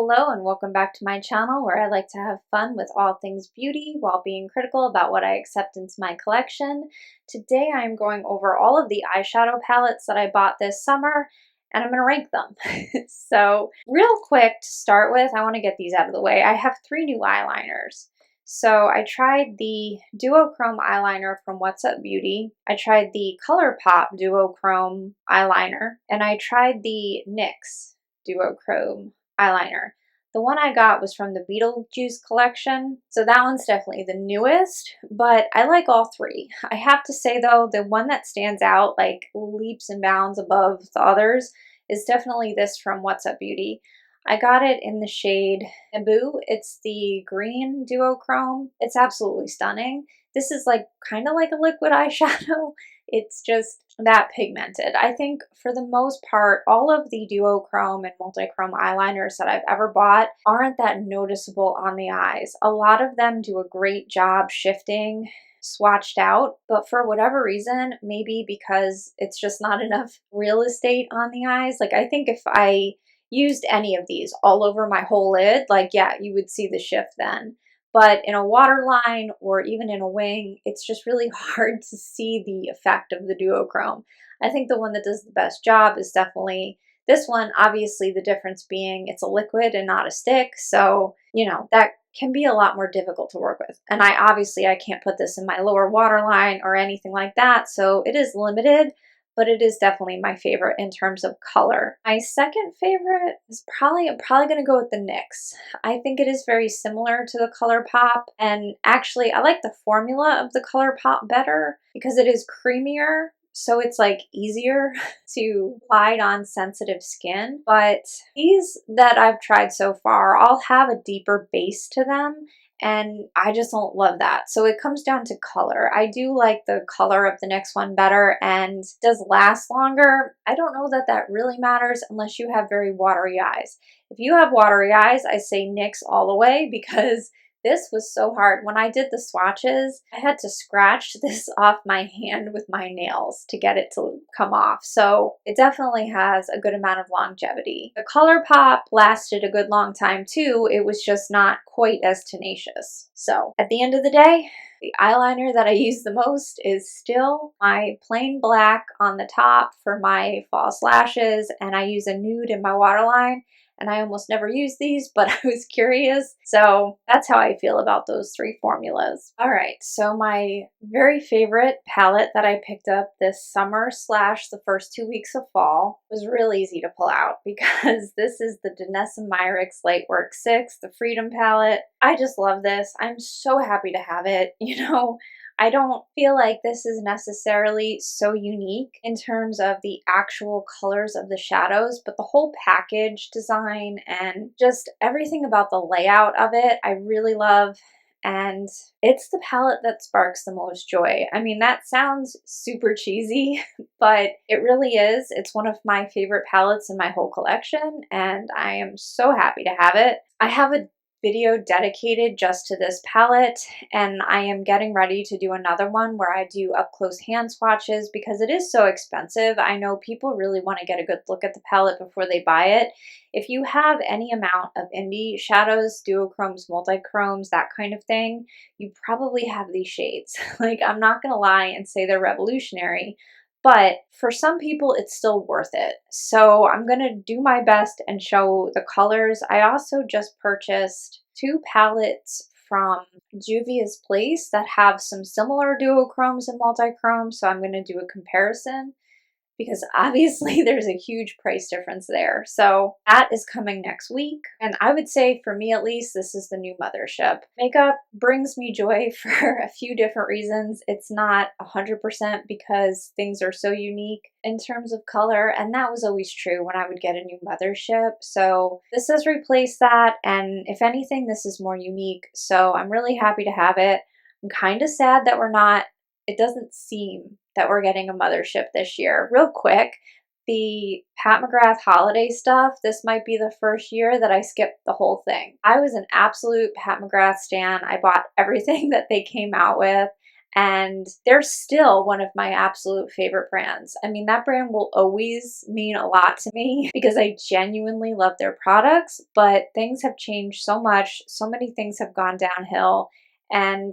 Hello and welcome back to my channel where I like to have fun with all things beauty while being critical about what I accept into my collection. Today I'm going over all of the eyeshadow palettes that I bought this summer and I'm going to rank them. So real quick to start with, I want to get these out of the way. I have three new eyeliners. So I tried the Duochrome eyeliner from What's Up Beauty. I tried the ColourPop Duochrome eyeliner and I tried the NYX Duochrome eyeliner. The one I got was from the Beetlejuice collection, so that one's definitely the newest, but I like all three. I have to say though, the one that stands out like leaps and bounds above the others is definitely this from What's Up Beauty. I got it in the shade Bamboo. It's the green duochrome. It's absolutely stunning. This is like kind of like a liquid eyeshadow. It's just that pigmented. I think for the most part, all of the duochrome and multichrome eyeliners that I've ever bought aren't that noticeable on the eyes. A lot of them do a great job shifting swatched out, but for whatever reason, maybe because it's just not enough real estate on the eyes. Like I think if I used any of these all over my whole lid, like yeah, you would see the shift then. But in a waterline or even in a wing, it's just really hard to see the effect of the duochrome. I think the one that does the best job is definitely this one. Obviously, the difference being it's a liquid and not a stick. So, you know, that can be a lot more difficult to work with. And I can't put this in my lower waterline or anything like that. So it is limited, but it is definitely my favorite in terms of color. My second favorite is I'm probably going to go with the NYX. I think it is very similar to the ColourPop, and actually I like the formula of the ColourPop better because it is creamier, so it's like easier to apply on sensitive skin. But these that I've tried so far all have a deeper base to them, and I just don't love that. So it comes down to color. I do like the color of the next one better and does last longer. I don't know that that really matters unless you have very watery eyes. If you have watery eyes, I say NYX all the way because this was so hard. When I did the swatches, I had to scratch this off my hand with my nails to get it to come off. So it definitely has a good amount of longevity. The ColourPop lasted a good long time too. It was just not quite as tenacious. So at the end of the day, the eyeliner that I use the most is still my plain black on the top for my false lashes, and I use a nude in my waterline. And I almost never use these, but I was curious. So that's how I feel about those three formulas. All right, so my very favorite palette that I picked up this summer / the first 2 weeks of fall was real easy to pull out because this is the Danessa Myricks Lightwork 6, the Freedom palette. I just love this. I'm so happy to have it. You know, I don't feel like this is necessarily so unique in terms of the actual colors of the shadows, but the whole package design and just everything about the layout of it, I really love. And it's the palette that sparks the most joy. I mean, that sounds super cheesy, but it really is. It's one of my favorite palettes in my whole collection, and I am so happy to have it. I have a video dedicated just to this palette, and I am getting ready to do another one where I do up close hand swatches because it is so expensive. I know people really want to get a good look at the palette before they buy it. If you have any amount of indie shadows, duochromes, multichromes, that kind of thing, you probably have these shades. Like, I'm not gonna lie and say they're revolutionary, but for some people, it's still worth it. So I'm going to do my best and show the colors. I also just purchased two palettes from Juvia's Place that have some similar duochromes and multichromes. So I'm going to do a comparison because obviously there's a huge price difference there. So that is coming next week. And I would say for me at least, this is the new mothership. Makeup brings me joy for a few different reasons. It's not 100% because things are so unique in terms of color, and that was always true when I would get a new mothership. So this has replaced that, and if anything, this is more unique. So I'm really happy to have it. I'm kind of sad that it doesn't seem that we're getting a mothership this year. Real quick, the Pat McGrath Holiday stuff, this might be the first year that I skipped the whole thing. I was an absolute Pat McGrath stan. I bought everything that they came out with, and they're still one of my absolute favorite brands. I mean, that brand will always mean a lot to me because I genuinely love their products, but things have changed so much. So many things have gone downhill, and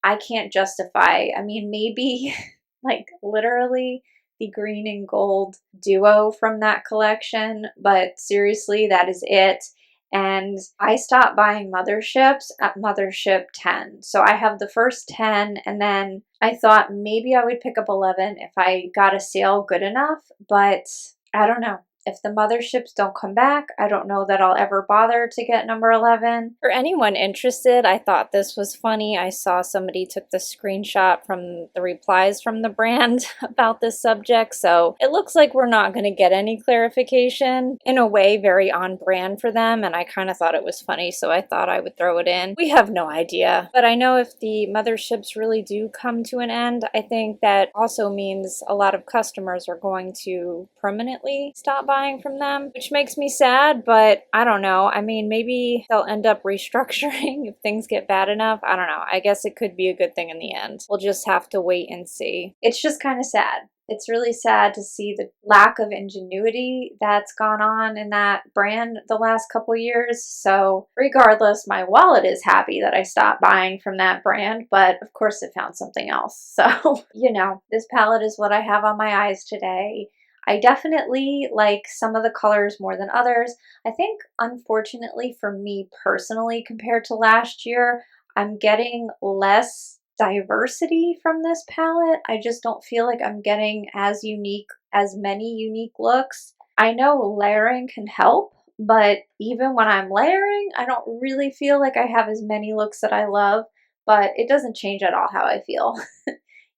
I can't justify. I mean, maybe like literally the green and gold duo from that collection, but seriously, that is it. And I stopped buying motherships at mothership 10. So I have the first 10, and then I thought maybe I would pick up 11 if I got a sale good enough, but I don't know. If the motherships don't come back, I don't know that I'll ever bother to get number 11. For anyone interested, I thought this was funny. I saw somebody took the screenshot from the replies from the brand about this subject, so it looks like we're not going to get any clarification. In a way, very on brand for them, and I kind of thought it was funny, so I thought I would throw it in. We have no idea, but I know if the motherships really do come to an end, I think that also means a lot of customers are going to permanently stop buying from them, which makes me sad, but I don't know. I mean, maybe they'll end up restructuring if things get bad enough. I don't know. I guess it could be a good thing in the end. We'll just have to wait and see. It's just kind of sad. It's really sad to see the lack of ingenuity that's gone on in that brand the last couple years. So regardless, my wallet is happy that I stopped buying from that brand, but of course it found something else. So, you know, this palette is what I have on my eyes today. I definitely like some of the colors more than others. I think, unfortunately for me personally, compared to last year, I'm getting less diversity from this palette. I just don't feel like I'm getting as many unique looks. I know layering can help, but even when I'm layering, I don't really feel like I have as many looks that I love, but it doesn't change at all how I feel.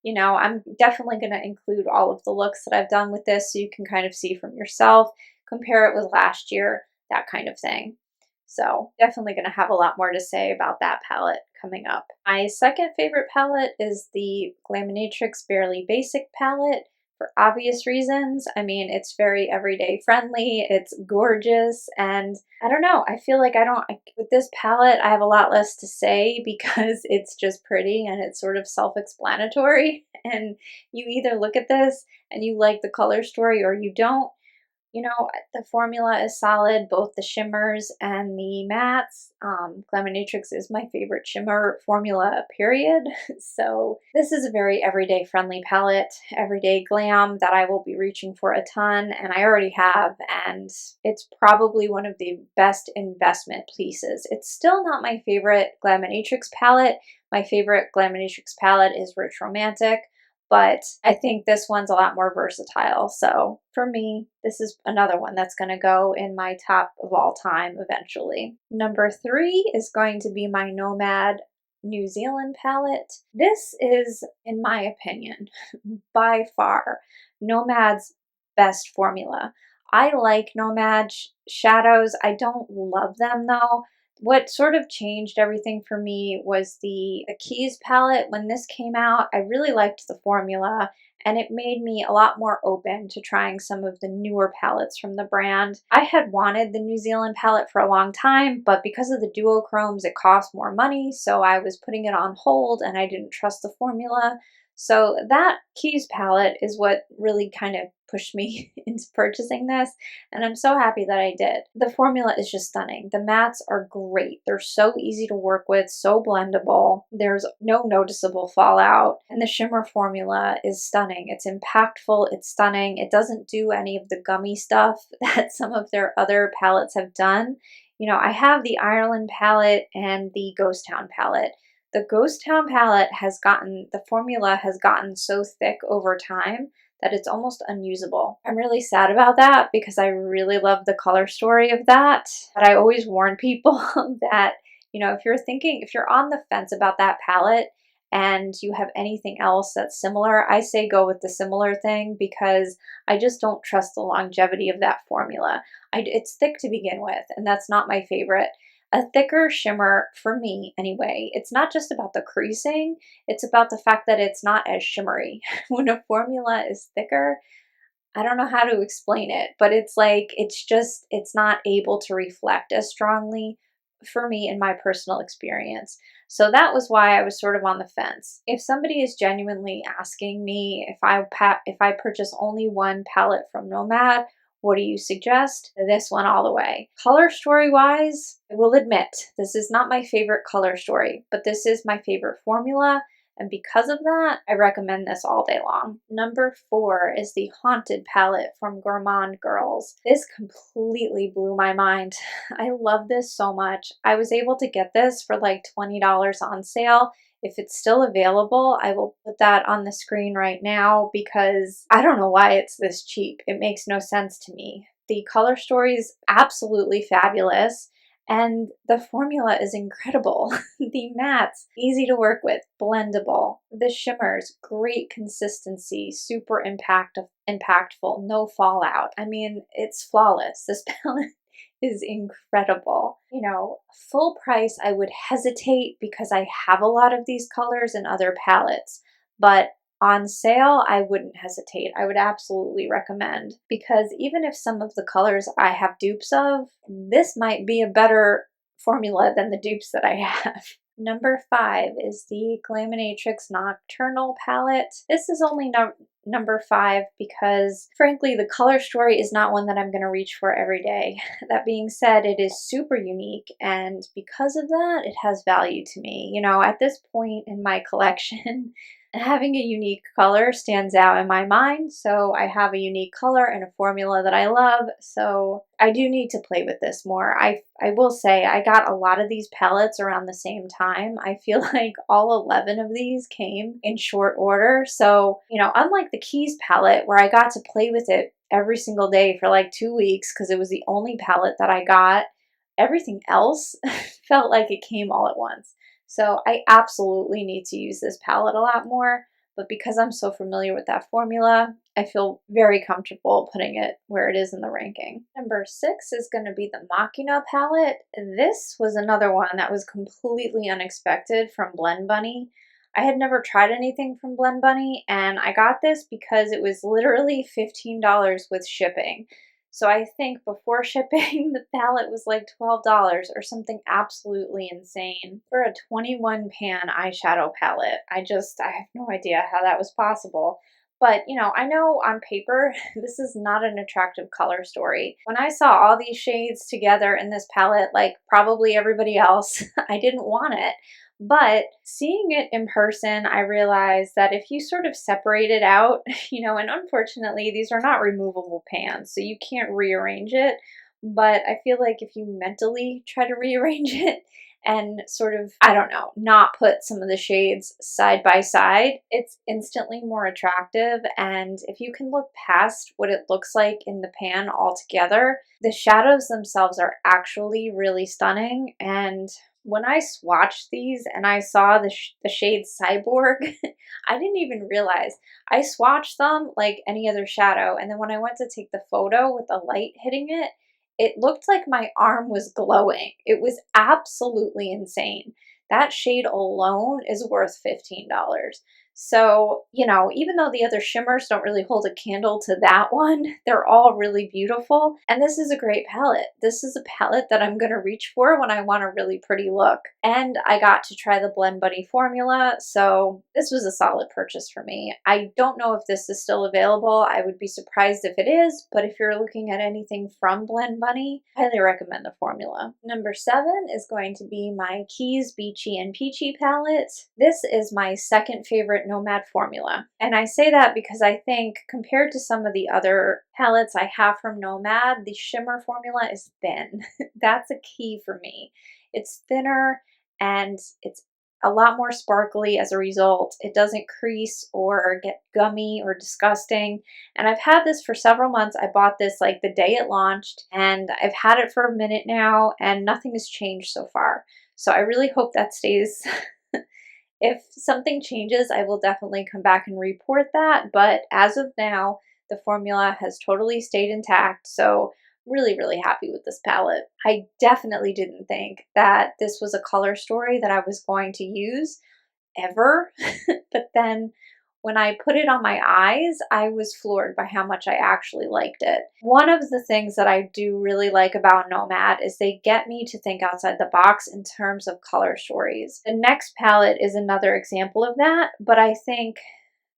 You know, I'm definitely going to include all of the looks that I've done with this so you can kind of see from yourself, compare it with last year, that kind of thing. So definitely going to have a lot more to say about that palette coming up. My second favorite palette is the Glaminatrix Barely Basic palette. For obvious reasons. I mean, it's very everyday friendly, it's gorgeous, and I don't know, I feel like with this palette, I have a lot less to say because it's just pretty and it's sort of self-explanatory, and you either look at this and you like the color story or you don't. You know, the formula is solid, both the shimmers and the mattes. Glaminatrix is my favorite shimmer formula, period. So this is a very everyday friendly palette, everyday glam that I will be reaching for a ton, and I already have, and it's probably one of the best investment pieces. It's still not my favorite Glaminatrix palette. My favorite Glaminatrix palette is Rich Romantic, but I think this one's a lot more versatile. So for me, this is another one that's going to go in my top of all time eventually. Number 3 is going to be my Nomad New Zealand palette. This is, in my opinion, by far Nomad's best formula. I like Nomad shadows. I don't love them though. What sort of changed everything for me was the Keys palette. When this came out, I really liked the formula, and it made me a lot more open to trying some of the newer palettes from the brand. I had wanted the New Zealand palette for a long time, but because of the duochromes, it cost more money, so I was putting it on hold and I didn't trust the formula. So that Keys palette is what really kind of pushed me into purchasing this, and I'm so happy that I did. The formula is just stunning. The mattes are great. They're so easy to work with, so blendable. There's no noticeable fallout, and the shimmer formula is stunning. It's impactful, it's stunning. It doesn't do any of the gummy stuff that some of their other palettes have done. You know, I have the Ireland palette and the Ghost Town palette. The Ghost Town palette the formula has gotten so thick over time that it's almost unusable. I'm really sad about that because I really love the color story of that. But I always warn people that, you know, if you're on the fence about that palette and you have anything else that's similar, I say go with the similar thing because I just don't trust the longevity of that formula. It's thick to begin with, and that's not my favorite. A thicker shimmer, for me anyway, it's not just about the creasing, it's about the fact that it's not as shimmery. When a formula is thicker, I don't know how to explain it, but it's like, it's not able to reflect as strongly for me in my personal experience. So that was why I was sort of on the fence. If somebody is genuinely asking me if I purchase only one palette from Nomad, what do you suggest? This one all the way. Color story wise, I will admit, this is not my favorite color story, but this is my favorite formula. And because of that, I recommend this all day long. Number 4 is the Haunted palette from Gourmande Girls. This completely blew my mind. I love this so much. I was able to get this for like $20 on sale. If it's still available, I will put that on the screen right now because I don't know why it's this cheap. It makes no sense to me. The color story is absolutely fabulous. And the formula is incredible. The mattes, easy to work with, blendable. The shimmers, great consistency, super impactful, no fallout. I mean, it's flawless. This palette is incredible. You know, full price, I would hesitate because I have a lot of these colors in other palettes, but on sale, I wouldn't hesitate. I would absolutely recommend because even if some of the colors I have dupes of, this might be a better formula than the dupes that I have. Number 5 is the Glaminatrix Nocturnal palette. This is only number 5 because, frankly, the color story is not one that I'm going to reach for every day. That being said, it is super unique, and because of that, it has value to me. You know, at this point in my collection, having a unique color stands out in my mind, so I have a unique color and a formula that I love, so I do need to play with this more. I will say I got a lot of these palettes around the same time. I feel like all 11 of these came in short order, so, you know, unlike the Keys palette where I got to play with it every single day for like 2 weeks because it was the only palette that I got, everything else felt like it came all at once. So I absolutely need to use this palette a lot more, but because I'm so familiar with that formula, I feel very comfortable putting it where it is in the ranking. Number 6 is going to be the Machina palette. This was another one that was completely unexpected from Blend Bunny. I had never tried anything from Blend Bunny, and I got this because it was literally $15 with shipping. So I think before shipping, the palette was like $12 or something absolutely insane for a 21 pan eyeshadow palette. I have no idea how that was possible. But, you know on paper, this is not an attractive color story. When I saw all these shades together in this palette, like probably everybody else, I didn't want it. But seeing it in person, I realized that if you sort of separate it out, and unfortunately, these are not removable pans, so you can't rearrange it. But I feel like if you mentally try to rearrange it and sort of, I don't know, not put some of the shades side by side, it's instantly more attractive. And if you can look past what it looks like in the pan altogether, the shadows themselves are actually really stunning. And when I swatched these and I saw the shade Cyborg, I didn't even realize. I swatched them like any other shadow, and then when I went to take the photo with the light hitting it, it looked like my arm was glowing. It was absolutely insane. That shade alone is worth $15. So, even though the other shimmers don't really hold a candle to that one, they're all really beautiful. And this is a great palette. This is a palette that I'm going to reach for when I want a really pretty look. And I got to try the Blend Bunny formula, so this was a solid purchase for me. I don't know if this is still available. I would be surprised if it is, but if you're looking at anything from Blend Bunny, I highly recommend the formula. Number 7 is going to be my Keys Beachy and Peachy palette. This is my second favorite Nomad formula. And I say that because I think compared to some of the other palettes I have from Nomad, the shimmer formula is thin. That's a key for me. It's thinner and it's a lot more sparkly as a result. It doesn't crease or get gummy or disgusting. And I've had this for several months. I bought this like the day it launched, and I've had it for a minute now and nothing has changed so far. So I really hope that stays. If something changes, I will definitely come back and report that, but as of now, the formula has totally stayed intact, so really, really happy with this palette. I definitely didn't think that this was a color story that I was going to use ever, but then when I put it on my eyes, I was floored by how much I actually liked it. One of the things that I do really like about Nomad is they get me to think outside the box in terms of color stories. The next palette is another example of that, but I think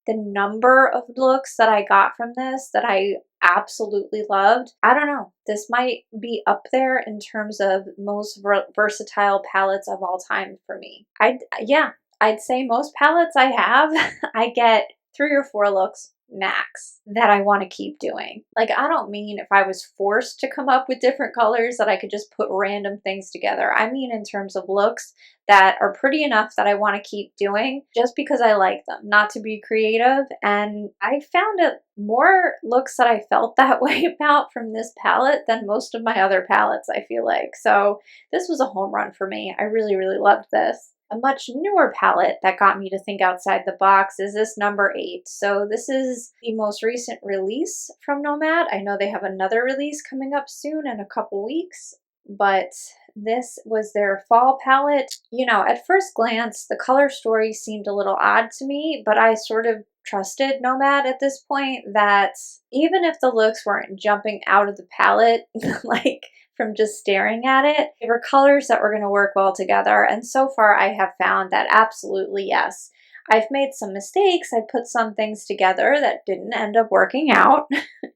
the number of looks that I got from this that I absolutely loved, I don't know, this might be up there in terms of most versatile palettes of all time for me. I'd say most palettes I have, I get 3 or 4 looks max that I want to keep doing. Like, I don't mean if I was forced to come up with different colors that I could just put random things together. I mean in terms of looks that are pretty enough that I want to keep doing just because I like them, not to be creative. And I found it more looks that I felt that way about from this palette than most of my other palettes, I feel like. So this was a home run for me. I really, really loved this. A much newer palette that got me to think outside the box is this number 8. So this is the most recent release from Nomad. I know they have another release coming up soon in a couple weeks, but this was their fall palette. You know, at first glance, the color story seemed a little odd to me, but I sort of trusted Nomad at this point that even if the looks weren't jumping out of the palette, like from just staring at it, they were colors that were going to work well together. And so far I have found that absolutely yes. I've made some mistakes. I put some things together that didn't end up working out,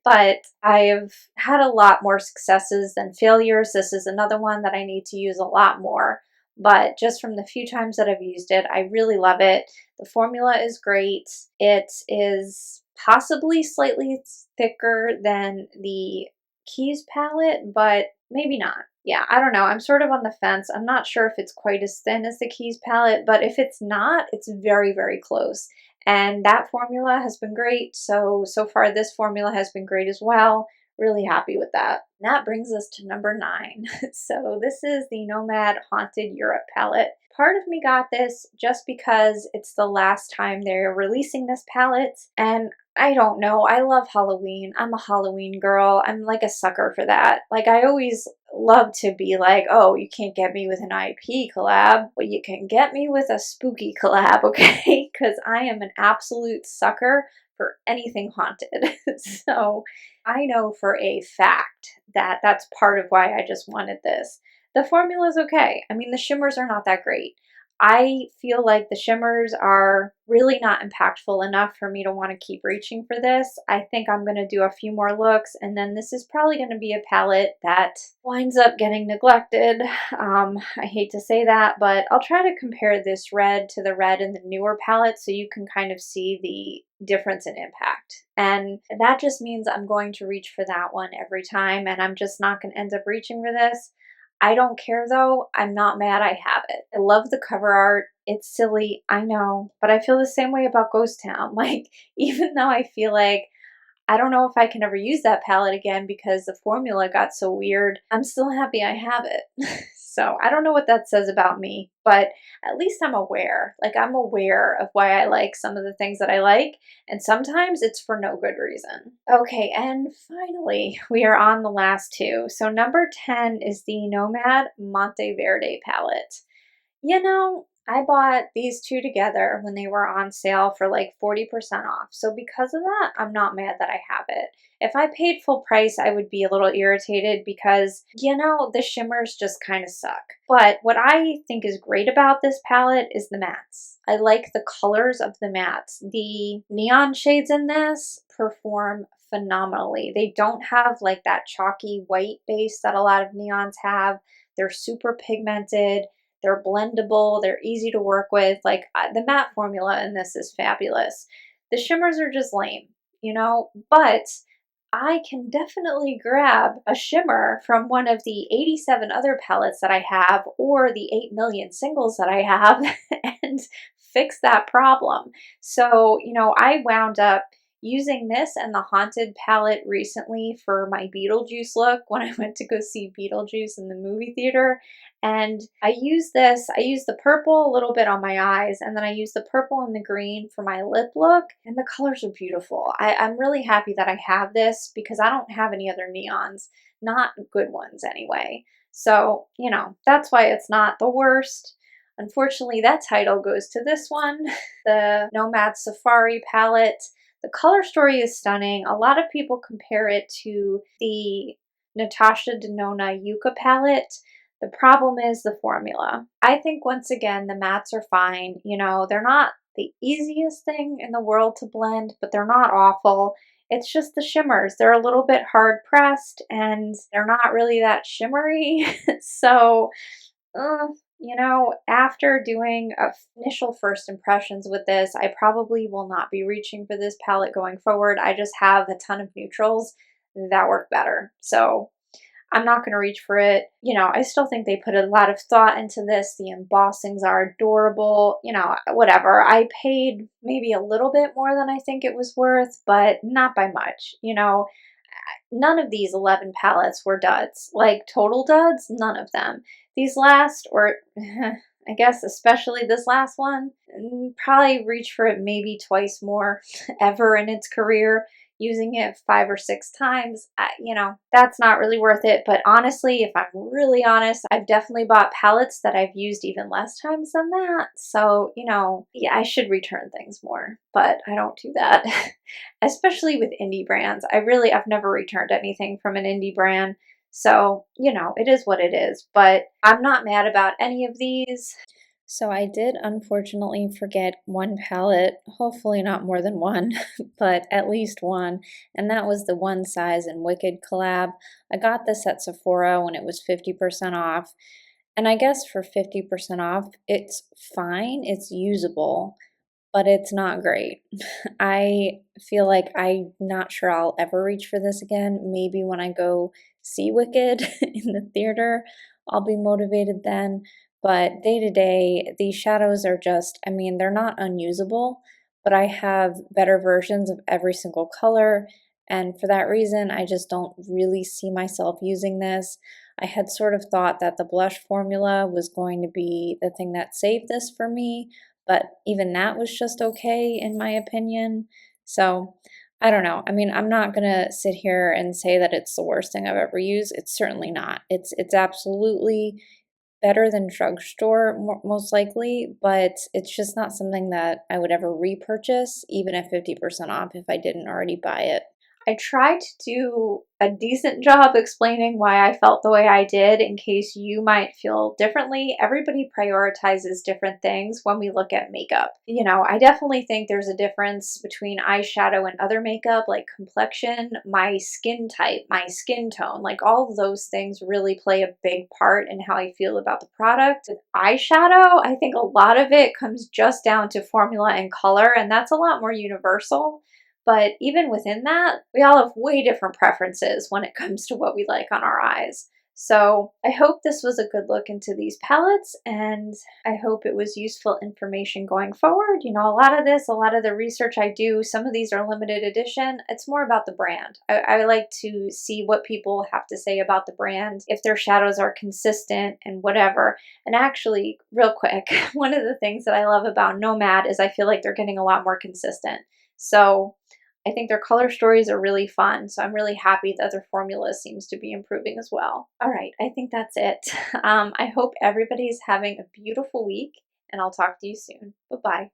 but I've had a lot more successes than failures. This is another one that I need to use a lot more, but just from the few times that I've used it, I really love it. The formula is great. It is possibly slightly thicker than the Keys palette, but maybe not. Yeah, I don't know. I'm sort of on the fence. I'm not sure if it's quite as thin as the Keys palette, but if it's not, it's very, very close. And that formula has been great. So far this formula has been great as well. Really happy with that. And that brings us to number 9. So this is the Nomad Haunted Europe palette. Part of me got this just because it's the last time they're releasing this palette, and I don't know, I love Halloween. I'm a Halloween girl. I'm like a sucker for that. Like, I always love to be like, oh, you can't get me with an IP collab, but you can get me with a spooky collab, okay? Because I am an absolute sucker for anything haunted. So I know for a fact that that's part of why I just wanted this. The formula is okay. I mean, the shimmers are not that great. I feel like the shimmers are really not impactful enough for me to want to keep reaching for this. I think I'm going to do a few more looks, and then this is probably going to be a palette that winds up getting neglected. I hate to say that, but I'll try to compare this red to the red in the newer palette so you can kind of see the difference in impact. And that just means I'm going to reach for that one every time, and I'm just not going to end up reaching for this. I don't care though. I'm not mad I have it. I love the cover art. It's silly, I know, but I feel the same way about Ghost Town. Like, even though I feel like I don't know if I can ever use that palette again because the formula got so weird, I'm still happy I have it. So I don't know what that says about me, but at least I'm aware. Like, I'm aware of why I like some of the things that I like, and sometimes it's for no good reason. Okay, and finally, we are on the last 2. So number 10 is the Nomad Monteverde palette. You know, I bought these 2 together when they were on sale for like 40% off. So because of that, I'm not mad that I have it. If I paid full price, I would be a little irritated because, you know, the shimmers just kind of suck. But what I think is great about this palette is the mattes. I like the colors of the mattes. The neon shades in this perform phenomenally. They don't have like that chalky white base that a lot of neons have. They're super pigmented. They're blendable, they're easy to work with. Like, the matte formula in this is fabulous. The shimmers are just lame, you know, but I can definitely grab a shimmer from one of the 87 other palettes that I have, or the 8 million singles that I have, and fix that problem. So, you know, I wound up using this and the Haunted palette recently for my Beetlejuice look when I went to go see Beetlejuice in the movie theater. And I used this, I used the purple a little bit on my eyes, and then I used the purple and the green for my lip look, and the colors are beautiful. I'm really happy that I have this because I don't have any other neons, not good ones anyway. So, you know, that's why it's not the worst. Unfortunately, that title goes to this one, the Nomad Safari palette. The color story is stunning. A lot of people compare it to the Natasha Denona Yucca palette. The problem is the formula. I think once again, the mattes are fine. You know, they're not the easiest thing in the world to blend, but they're not awful. It's just the shimmers. They're a little bit hard pressed and they're not really that shimmery. So, uh, you know, after doing initial first impressions with this, I probably will not be reaching for this palette going forward. I just have a ton of neutrals that work better. So I'm not going to reach for it. You know, I still think they put a lot of thought into this. The embossings are adorable. You know, whatever. I paid maybe a little bit more than I think it was worth, but not by much. You know, none of these 11 palettes were duds. Like total duds, none of them. These last, or I guess especially this last one, probably reach for it maybe twice more ever in its career. Using it 5 or 6 times, you know, that's not really worth it. But honestly, if I'm really honest, I've definitely bought palettes that I've used even less times than that. So, you know, yeah, I should return things more, but I don't do that. Especially with indie brands. I've never returned anything from an indie brand. So, you know, it is what it is. But I'm not mad about any of these. So I did unfortunately forget one palette, hopefully not more than one, but at least one, and that was the One Size and Wicked collab. I got this at Sephora when it was 50% off, and I guess for 50% off, it's fine, it's usable, but it's not great. I feel like I'm not sure I'll ever reach for this again. Maybe when I go see Wicked in the theater, I'll be motivated then. But day to day, these shadows are just, I mean, they're not unusable, but I have better versions of every single color. And for that reason, I just don't really see myself using this. I had sort of thought that the blush formula was going to be the thing that saved this for me, but even that was just okay in my opinion. So I don't know. I mean, I'm not gonna sit here and say that it's the worst thing I've ever used. It's certainly not. It's absolutely better than drugstore, most likely, but it's just not something that I would ever repurchase, even at 50% off if I didn't already buy it. I tried to do a decent job explaining why I felt the way I did in case you might feel differently. Everybody prioritizes different things when we look at makeup. You know, I definitely think there's a difference between eyeshadow and other makeup, like complexion, my skin type, my skin tone, like all of those things really play a big part in how I feel about the product. With eyeshadow, I think a lot of it comes just down to formula and color, and that's a lot more universal. But even within that, we all have way different preferences when it comes to what we like on our eyes. So I hope this was a good look into these palettes, and I hope it was useful information going forward. You know, a lot of the research I do, some of these are limited edition. It's more about the brand. I like to see what people have to say about the brand, if their shadows are consistent and whatever. And actually, real quick, one of the things that I love about Nomad is I feel like they're getting a lot more consistent. So I think their color stories are really fun, so I'm really happy that their formula seems to be improving as well. All right, I think that's it. I hope everybody's having a beautiful week, and I'll talk to you soon. Bye-bye.